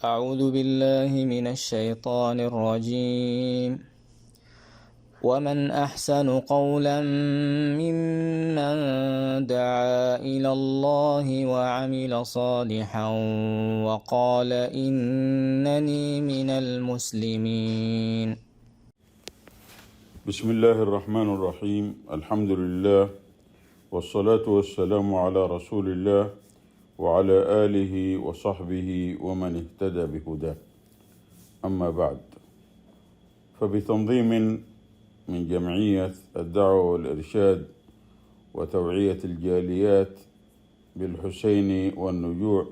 أعوذ بالله من الشيطان الرجيم. ومن أحسن قولا ممن دعا إلى الله وعمل صالحا وقال إنني من المسلمين. بسم الله الرحمن الرحيم. الحمد لله والصلاة والسلام على رسول الله وعلى آله وصحبه ومن اهتدى بهداه. أما بعد، فبتنظيم من جمعية الدعوة والإرشاد وتوعية الجاليات بالحسين والنجوع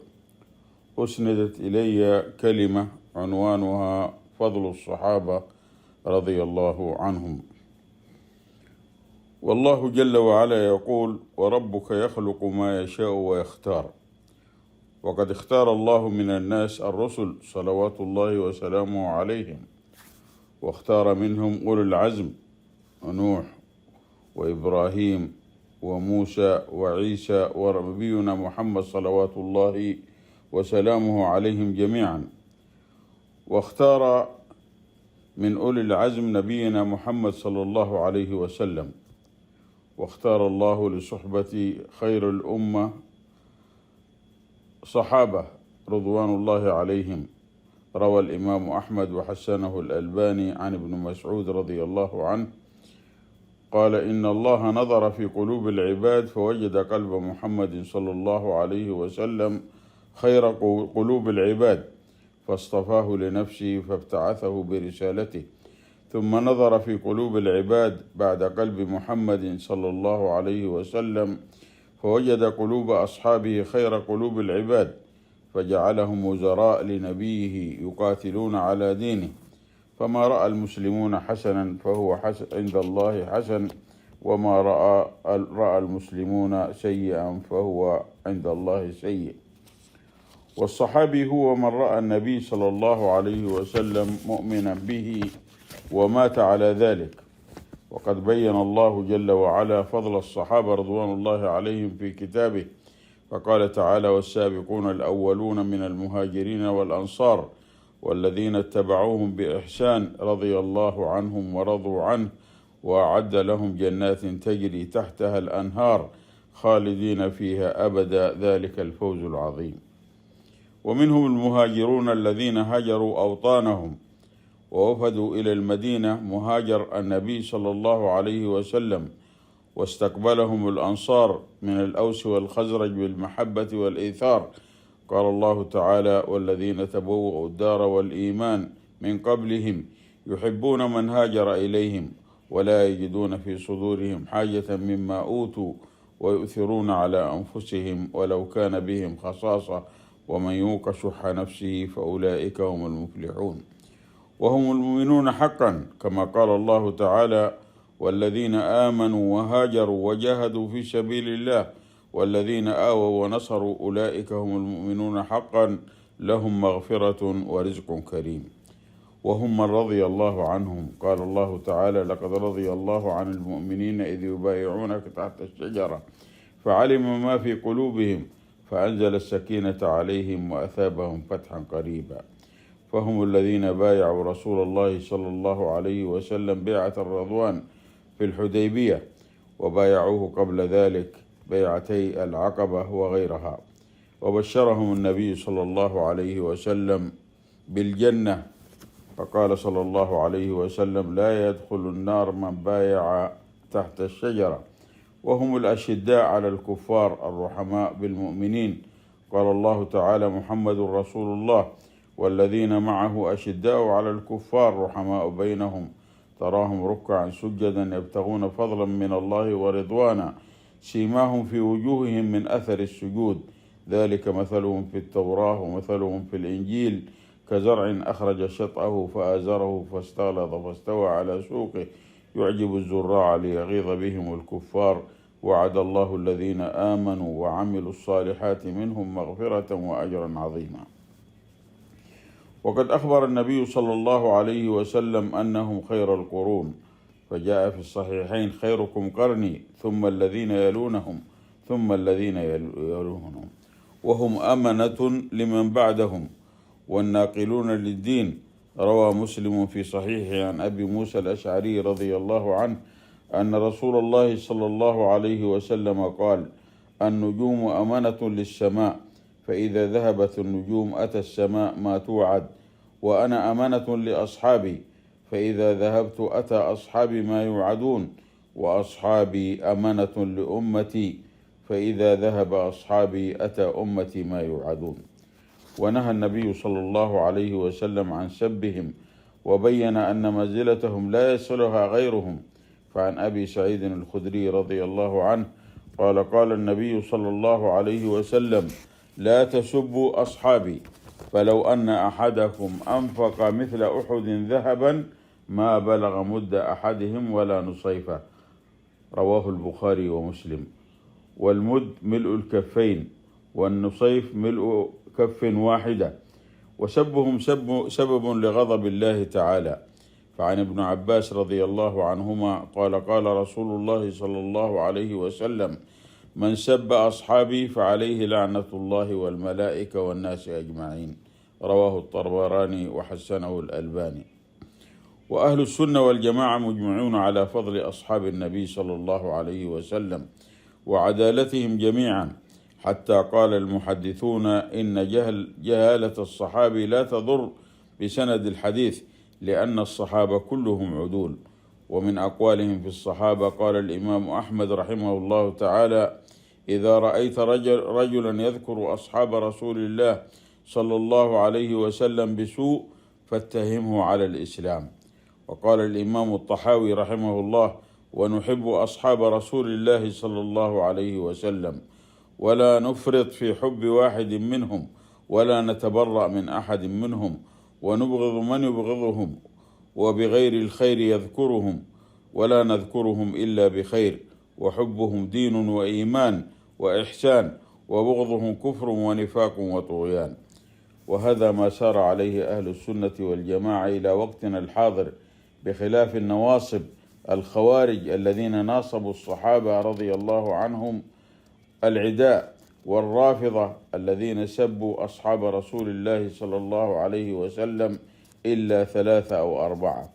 أسندت إلي كلمة عنوانها فضل الصحابة رضي الله عنهم. والله جل وعلا يقول: وربك يخلق ما يشاء ويختار. وقد اختار الله من الناس الرسل صلوات الله وسلامه عليهم، واختار منهم أولي العزم: نوح وإبراهيم وموسى وعيسى ونبينا محمد صلوات الله وسلامه عليهم جميعا. واختار من أولي العزم نبينا محمد صلى الله عليه وسلم. واختار الله لصحبة خير الأمة صحابة رضوان الله عليهم. روى الإمام أحمد وحسنه الألباني عن ابن مسعود رضي الله عنه قال: إن الله نظر في قلوب العباد فوجد قلب محمد صلى الله عليه وسلم خير قلوب العباد، فاصطفاه لنفسه فابتعثه برسالته. ثم نظر في قلوب العباد بعد قلب محمد صلى الله عليه وسلم فوجد قلوب أصحابه خير قلوب العباد، فجعلهم وزراء لنبيه يقاتلون على دينه. فما رأى المسلمون حسنا فهو حسن عند الله حسن، وما رأى المسلمون سيئا فهو عند الله سيء. والصحابي هو من رأى النبي صلى الله عليه وسلم مؤمنا به ومات على ذلك. وقد بين الله جل وعلا فضل الصحابة رضوان الله عليهم في كتابه، فقال تعالى: والسابقون الأولون من المهاجرين والأنصار والذين اتبعوهم بإحسان رضي الله عنهم ورضوا عنه وأعد لهم جنات تجري تحتها الأنهار خالدين فيها أبدا، ذلك الفوز العظيم. ومنهم المهاجرون الذين هجروا أوطانهم ووفدوا إلى المدينة مهاجر النبي صلى الله عليه وسلم، واستقبلهم الأنصار من الأوس والخزرج بالمحبة والإيثار. قال الله تعالى: والذين تبوأوا الدار والإيمان من قبلهم يحبون من هاجر إليهم ولا يجدون في صدورهم حاجة مما أوتوا ويؤثرون على أنفسهم ولو كان بهم خصاصة ومن يوق شح نفسه فأولئك هم المفلحون. وهم المؤمنون حقا، كما قال الله تعالى: والذين آمنوا وهاجروا وجاهدوا في سبيل الله والذين آووا ونصروا أولئك هم المؤمنون حقا لهم مغفرة ورزق كريم. وهم من رضي الله عنهم. قال الله تعالى: لقد رضي الله عن المؤمنين إذ يبايعونك تحت الشجرة فعلم ما في قلوبهم فأنزل السكينة عليهم وأثابهم فتحا قريبا. فهم الذين بايعوا رسول الله صلى الله عليه وسلم بيعة الرضوان في الحديبية، وبايعوه قبل ذلك بيعتي العقبة وغيرها. وبشرهم النبي صلى الله عليه وسلم بالجنة، فقال صلى الله عليه وسلم: لا يدخل النار من بايع تحت الشجرة. وهم الأشداء على الكفار الرحماء بالمؤمنين. قال الله تعالى: محمد رسول الله والذين معه أشداء على الكفار رحماء بينهم تراهم ركعا سجدا يبتغون فضلا من الله ورضوانا سيماهم في وجوههم من أثر السجود ذلك مثلهم في التوراة ومثلهم في الإنجيل كزرع أخرج شطأه فآزره فاستغلظ فاستوى على سوقه يعجب الزراع ليغيظ بهم الكفار. وعد الله الذين آمنوا وعملوا الصالحات منهم مغفرة وأجرا عظيما. وقد أخبر النبي صلى الله عليه وسلم أنهم خير القرون، فجاء في الصحيحين: خيركم قرني ثم الذين يلونهم ثم الذين يلونهم، وهم أمنة لمن بعدهم، والناقلون للدين. روى مسلم في صحيحه عن أبي موسى الأشعري رضي الله عنه أن رسول الله صلى الله عليه وسلم قال: النجوم أمانة للسماء، فإذا ذهبت النجوم أتى السماء ما توعد، وأنا أمانة لأصحابي، فإذا ذهبت أتى أصحابي ما يوعدون، وأصحابي أمانة لأمتي، فإذا ذهب أصحابي أتى أمتي ما يوعدون. ونهى النبي صلى الله عليه وسلم عن سبهم، وبين أن منزلتهم لا يصلها غيرهم. فعن أبي سعيد الخدري رضي الله عنه قال: قال النبي صلى الله عليه وسلم: لا تسبوا أصحابي، فلو أن أحدكم أنفق مثل أحد ذهبا ما بلغ مد أحدهم ولا نصيفه. رواه البخاري ومسلم. والمد ملء الكفين، والنصيف ملء كف واحدة. وسبهم سبب لغضب الله تعالى. فعن ابن عباس رضي الله عنهما قال: قال رسول الله صلى الله عليه وسلم: من سب أصحابي فعليه لعنة الله والملائكة والناس أجمعين. رواه الطبراني وحسنه الألباني. وأهل السنة والجماعة مجمعون على فضل أصحاب النبي صلى الله عليه وسلم وعدالتهم جميعا، حتى قال المحدثون إن جهالة الصحابي لا تضر بسند الحديث، لأن الصحابة كلهم عدول. ومن أقوالهم في الصحابة قال الإمام أحمد رحمه الله تعالى: إذا رأيت رجلا يذكر أصحاب رسول الله صلى الله عليه وسلم بسوء فاتهمه على الإسلام. وقال الإمام الطحاوي رحمه الله: ونحب أصحاب رسول الله صلى الله عليه وسلم، ولا نفرط في حب واحد منهم، ولا نتبرأ من أحد منهم، ونبغض من يبغضهم، وبغير الخير يذكرهم، ولا نذكرهم إلا بخير، وحبهم دين وإيمان وإحسان، وبغضهم كفر ونفاق وطغيان. وهذا ما سار عليه أهل السنة والجماعة إلى وقتنا الحاضر، بخلاف النواصب الخوارج الذين ناصبوا الصحابة رضي الله عنهم العداء، والرافضة الذين سبوا أصحاب رسول الله صلى الله عليه وسلم إلا 3 أو 4.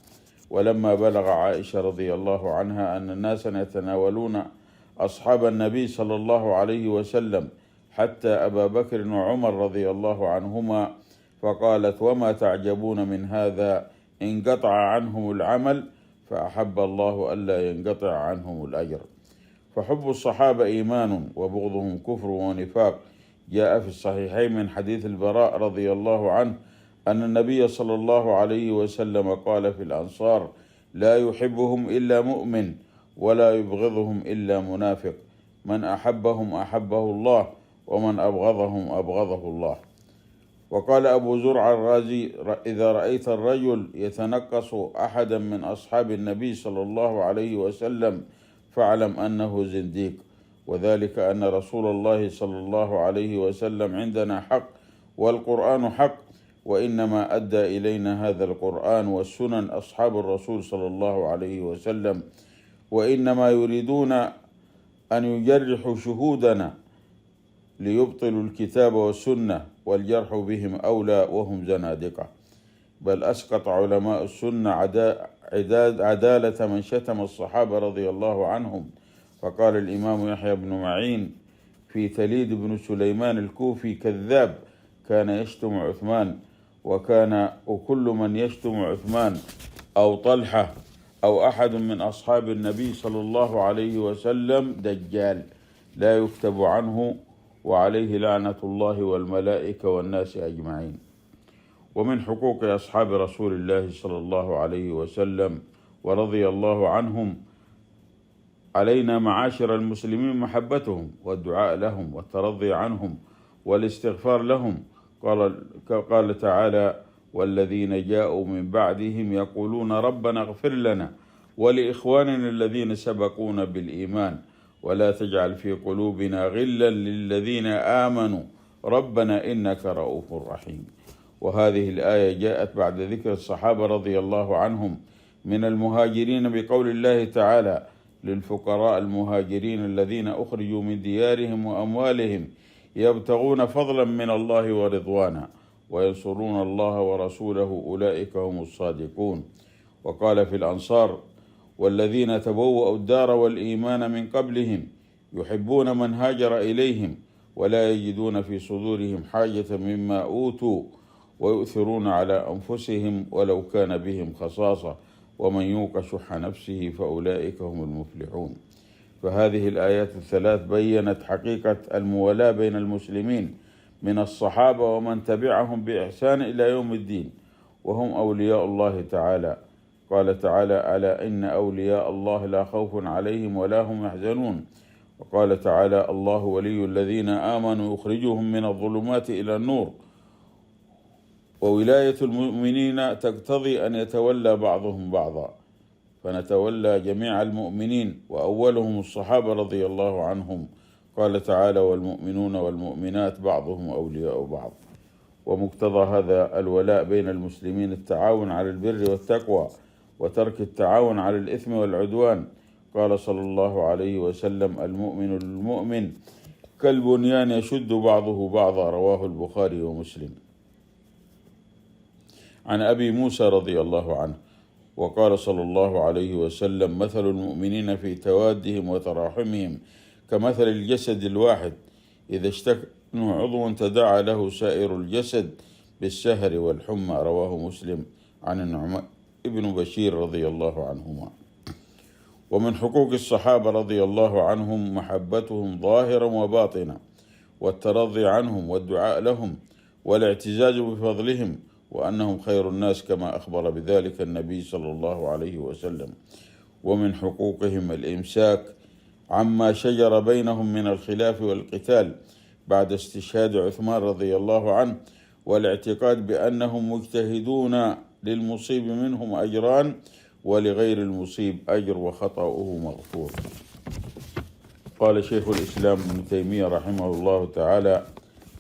ولما بلغ عائشة رضي الله عنها أن الناس يتناولون أصحاب النبي صلى الله عليه وسلم حتى أبا بكر وعمر رضي الله عنهما، فقالت: وما تعجبون من هذا؟ انقطع عنهم العمل، فأحب الله ألا ينقطع عنهم الأجر. فحب الصحابة إيمان، وبغضهم كفر ونفاق. جاء في الصحيحين من حديث البراء رضي الله عنه أن النبي صلى الله عليه وسلم قال في الأنصار: لا يحبهم إلا مؤمن، ولا يبغضهم إلا منافق، من أحبهم أحبه الله، ومن أبغضهم أبغضه الله. وقال أبو زرع الرازي: إذا رأيت الرجل يتنقص أحدا من أصحاب النبي صلى الله عليه وسلم فاعلم أنه زنديق، وذلك أن رسول الله صلى الله عليه وسلم عندنا حق، والقرآن حق، وإنما أدى إلينا هذا القرآن والسنن أصحاب الرسول صلى الله عليه وسلم، وإنما يريدون أن يجرحوا شهودنا ليبطلوا الكتاب والسنة، والجرح بهم أولى وهم زنادقة. بل أسقط علماء السنة عدالة من شتم الصحابة رضي الله عنهم. فقال الإمام يحيى بن معين في تليد بن سليمان الكوفي: كذاب، كان يشتم عثمان، وكل من يشتم عثمان أو طلحة أو أحد من أصحاب النبي صلى الله عليه وسلم دجال لا يكتب عنه، وعليه لعنة الله والملائكة والناس أجمعين. ومن حقوق أصحاب رسول الله صلى الله عليه وسلم ورضي الله عنهم علينا معاشر المسلمين محبتهم والدعاء لهم والترضي عنهم والاستغفار لهم. قال تعالى: والذين جاءوا من بعدهم يقولون ربنا اغفر لنا ولإخواننا الذين سبقونا بالإيمان ولا تجعل في قلوبنا غلا للذين آمنوا ربنا إنك رؤوف رحيم. وهذه الآية جاءت بعد ذكر الصحابة رضي الله عنهم من المهاجرين بقول الله تعالى: للفقراء المهاجرين الذين أخرجوا من ديارهم وأموالهم يبتغون فضلا من الله ورضوانا وينصرون الله ورسوله أولئك هم الصادقون. وقال في الأنصار: والذين تبوأوا الدار والإيمان من قبلهم يحبون من هاجر إليهم ولا يجدون في صدورهم حاجة مما أوتوا ويؤثرون على أنفسهم ولو كان بهم خصاصة ومن يوق شح نفسه فأولئك هم المفلحون. فهذه الآيات الثلاث بيّنت حقيقة الموالاة بين المسلمين من الصحابة ومن تبعهم بإحسان إلى يوم الدين، وهم أولياء الله تعالى. قال تعالى: ألا إن أولياء الله لا خوف عليهم ولا هم يحزنون. وقال تعالى: الله ولي الذين آمنوا يخرجهم من الظلمات إلى النور. وولاية المؤمنين تقتضي أن يتولى بعضهم بعضا، فنتولى جميع المؤمنين وأولهم الصحابة رضي الله عنهم. قال تعالى: والمؤمنون والمؤمنات بعضهم أولياء بعض. ومقتضى هذا الولاء بين المسلمين التعاون على البر والتقوى وترك التعاون على الإثم والعدوان. قال صلى الله عليه وسلم: المؤمن للمؤمن كالبنيان يشد بعضه بعضا. رواه البخاري ومسلم. عن أبي موسى رضي الله عنه وقال صلى الله عليه وسلم: مثل المؤمنين في توادهم وتراحمهم كمثل الجسد الواحد إذا اشتكى عضو تداعى له سائر الجسد بالسهر والحمى. رواه مسلم. عن النعمان ابن بشير رضي الله عنهما. ومن حقوق الصحابة رضي الله عنهم محبتهم ظاهرا وباطنا، والترضي عنهم والدعاء لهم والاعتزاز بفضلهم، وأنهم خير الناس كما أخبر بذلك النبي صلى الله عليه وسلم. ومن حقوقهم الإمساك عما شجر بينهم من الخلاف والقتال بعد استشهاد عثمان رضي الله عنه، والاعتقاد بأنهم مجتهدون، للمصيب منهم أجران ولغير المصيب أجر وخطأه مغفور. قال شيخ الإسلام ابن تيمية رحمه الله تعالى: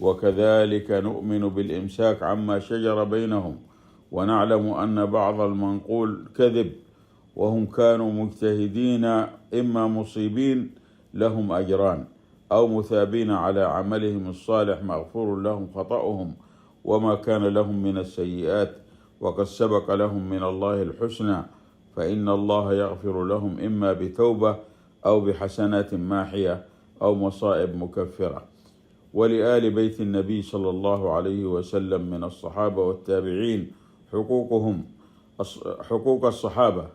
وكذلك نؤمن بالإمساك عما شجر بينهم، ونعلم أن بعض المنقول كذب، وهم كانوا مجتهدين إما مصيبين لهم أجران، أو مثابين على عملهم الصالح مغفور لهم خطأهم وما كان لهم من السيئات، وقد سبق لهم من الله الحسنى، فإن الله يغفر لهم إما بتوبة أو بحسنات ماحية أو مصائب مكفرة. ولآل بيت النبي صلى الله عليه وسلم من الصحابة والتابعين حقوق الصحابة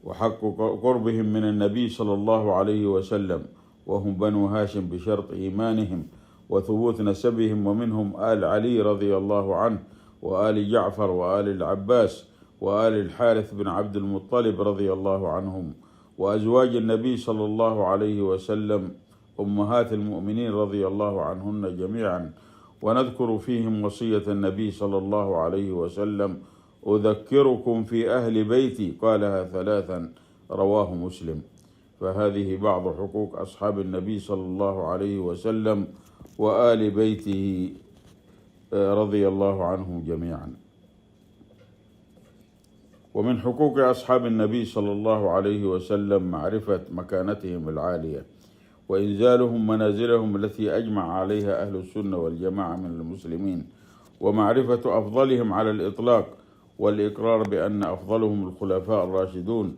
وحق قربهم من النبي صلى الله عليه وسلم، وهم بنو هاشم بشرط إيمانهم وثبوت نسبهم، ومنهم آل علي رضي الله عنه، وآل جعفر، وآل العباس، وآل الحارث بن عبد المطلب رضي الله عنهم، وأزواج النبي صلى الله عليه وسلم أمهات المؤمنين رضي الله عنهن جميعا. ونذكر فيهم وصية النبي صلى الله عليه وسلم: أذكركم في أهل بيتي، قالها ثلاثا. رواه مسلم. فهذه بعض حقوق أصحاب النبي صلى الله عليه وسلم وآل بيته رضي الله عنهم جميعا. ومن حقوق أصحاب النبي صلى الله عليه وسلم معرفة مكانتهم العالية، وإنزالهم منازلهم التي أجمع عليها أهل السنة والجماعة من المسلمين، ومعرفة أفضلهم على الإطلاق، والإقرار بأن أفضلهم الخلفاء الراشدون،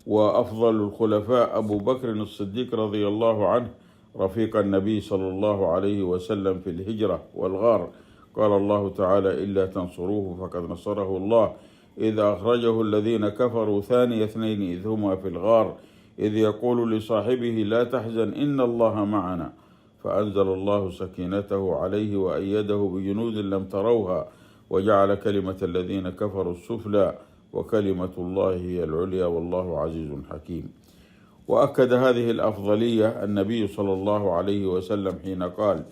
وأفضل الخلفاء أبو بكر الصديق رضي الله عنه رفيق النبي صلى الله عليه وسلم في الهجرة والغار. قال الله تعالى: إلا تنصروه فقد نصره الله إذ أخرجه الذين كفروا ثاني اثنين إذ هما في الغار إذ يقول لصاحبه لا تحزن إن الله معنا، فأنزل الله سكينته عليه وأيده بجنود لم تروها وجعل كلمة الذين كفروا السفلى وكلمة الله هي العليا والله عزيز حكيم. وأكد هذه الأفضلية النبي صلى الله عليه وسلم حين قال: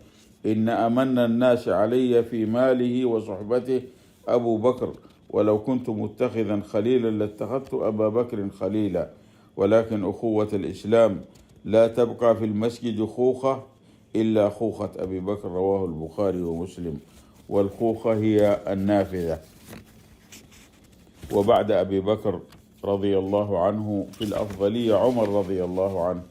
إن أمن الناس علي في ماله وصحبته أبو بكر، ولو كنت متخذا خليلا لاتخذت أبا بكر خليلا، ولكن أخوة الإسلام لا تبقى في المسجد خوخة إلا خوخة أبي بكر. رواه البخاري ومسلم. والخوخة هي النافذة. وبعد أبي بكر رضي الله عنه في الأفضلية عمر رضي الله عنه،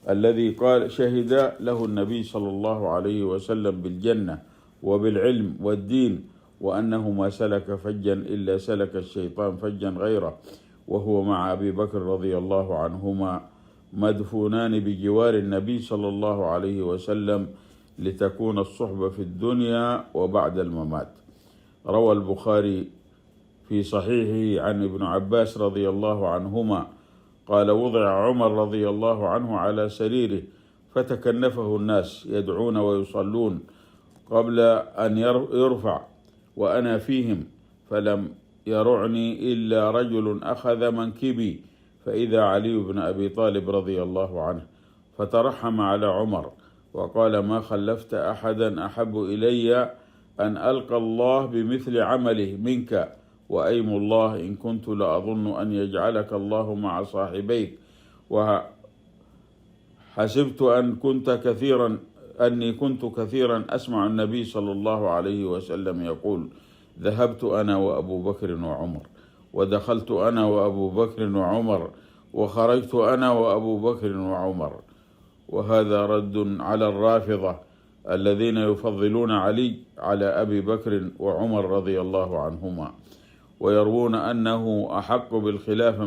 الذي قال شهد له النبي صلى الله عليه وسلم بالجنة وبالعلم والدين وأنه ما سلك فجا إلا سلك الشيطان فجا غيره، وهو مع أبي بكر رضي الله عنهما مدفونان بجوار النبي صلى الله عليه وسلم لتكون الصحبة في الدنيا وبعد الممات. روى البخاري في صحيحه عن ابن عباس رضي الله عنهما قال: وضع عمر رضي الله عنه على سريره فتكنفه الناس يدعون ويصلون قبل أن يرفع وأنا فيهم، فلم يرعني إلا رجل أخذ منكبي فإذا علي بن أبي طالب رضي الله عنه، فترحم على عمر وقال: ما خلفت أحدا أحب إلي أن ألقى الله بمثل عمله منك، وأيم الله إن كنت لأظن أن يجعلك الله مع صاحبيك، وحسبت أني كنت كثيرا أسمع النبي صلى الله عليه وسلم يقول: ذهبت أنا وأبو بكر وعمر، ودخلت أنا وأبو بكر وعمر، وخرجت أنا وأبو بكر وعمر. وهذا رد على الرافضة الذين يفضلون علي على أبي بكر وعمر رضي الله عنهما، ويرون أنه أحق بالخلافة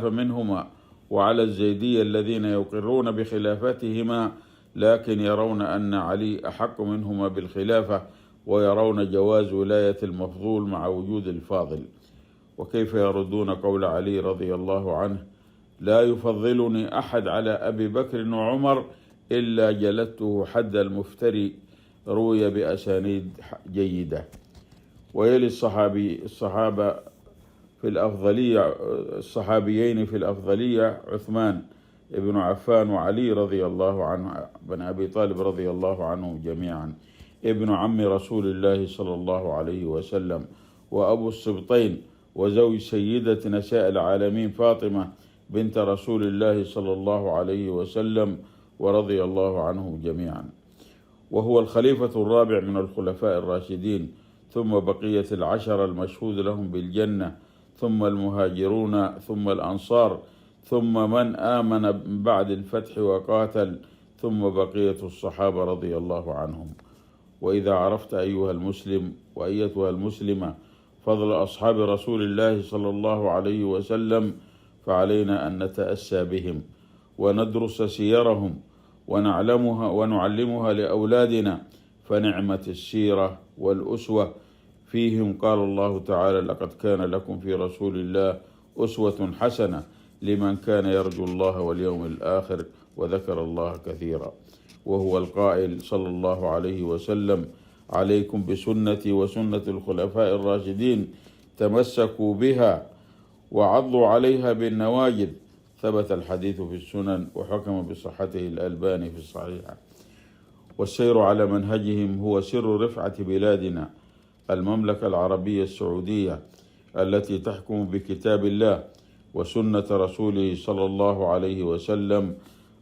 منهما، وعلى الزيدية الذين يقرون بخلافتهما لكن يرون أن علي أحق منهما بالخلافة، ويرون جواز ولاية المفضول مع وجود الفاضل. وكيف يردون قول علي رضي الله عنه: لا يفضلني أحد على أبي بكر وعمر إلا جلدته حد المفتري، روي بأسانيد جيدة. ويلي الصحابيين في الأفضلية عثمان ابن عفان وعلي رضي الله عنه بن أبي طالب رضي الله عنهم جميعا، ابن عم رسول الله صلى الله عليه وسلم، وأبو السبطين وزوج سيدة نساء العالمين فاطمة بنت رسول الله صلى الله عليه وسلم، ورضي الله عنهم جميعا. وهو الخليفة الرابع من الخلفاء الراشدين، ثم بقية العشر المشهود لهم بالجنة، ثم المهاجرون، ثم الأنصار، ثم من آمن بعد الفتح وقاتل، ثم بقية الصحابة رضي الله عنهم. وإذا عرفت أيها المسلم وأيتها المسلمة فضل أصحاب رسول الله صلى الله عليه وسلم، فعلينا أن نتأسى بهم وندرس سيرهم ونعلمها لأولادنا، فنعمة السيرة والأسوة فيهم. قال الله تعالى: لقد كان لكم في رسول الله أسوة حسنة لمن كان يرجو الله واليوم الآخر وذكر الله كثيرا. وهو القائل صلى الله عليه وسلم: عليكم بسنتي وسنة الخلفاء الراشدين، تمسكوا بها وعضوا عليها بالنواجذ. ثبت الحديث في السنن وحكم بصحته الألباني في الصحيحة. والسير على منهجهم هو سر رفعة بلادنا المملكة العربية السعودية، التي تحكم بكتاب الله وسنة رسوله صلى الله عليه وسلم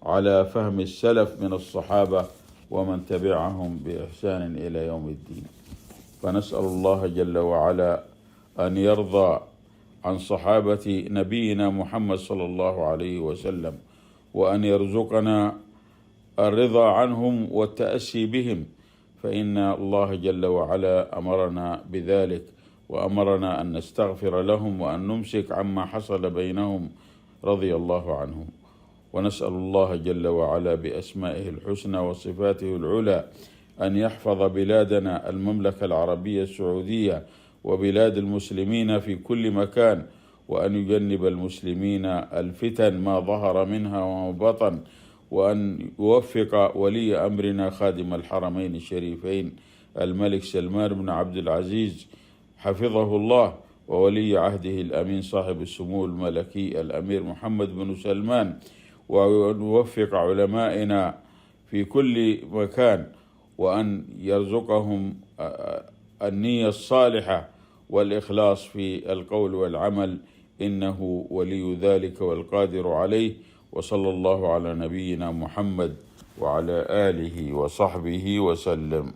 على فهم السلف من الصحابة ومن تبعهم بإحسان إلى يوم الدين. فنسأل الله جل وعلا أن يرضى عن صحابة نبينا محمد صلى الله عليه وسلم، وأن يرزقنا الرضا عنهم والتأسي بهم، فإن الله جل وعلا أمرنا بذلك، وأمرنا أن نستغفر لهم وأن نمسك عما حصل بينهم رضي الله عنهم. ونسأل الله جل وعلا بأسمائه الحسنى وصفاته العلى أن يحفظ بلادنا المملكة العربية السعودية وبلاد المسلمين في كل مكان، وأن يجنب المسلمين الفتن ما ظهر منها وما بطن، وأن يوفق ولي أمرنا خادم الحرمين الشريفين الملك سلمان بن عبد العزيز حفظه الله، وولي عهده الأمين صاحب السمو الملكي الأمير محمد بن سلمان، وأن يوفق علمائنا في كل مكان، وأن يرزقهم النية الصالحة والإخلاص في القول والعمل، إنه ولي ذلك والقادر عليه. وصلى الله على نبينا محمد وعلى آله وصحبه وسلم.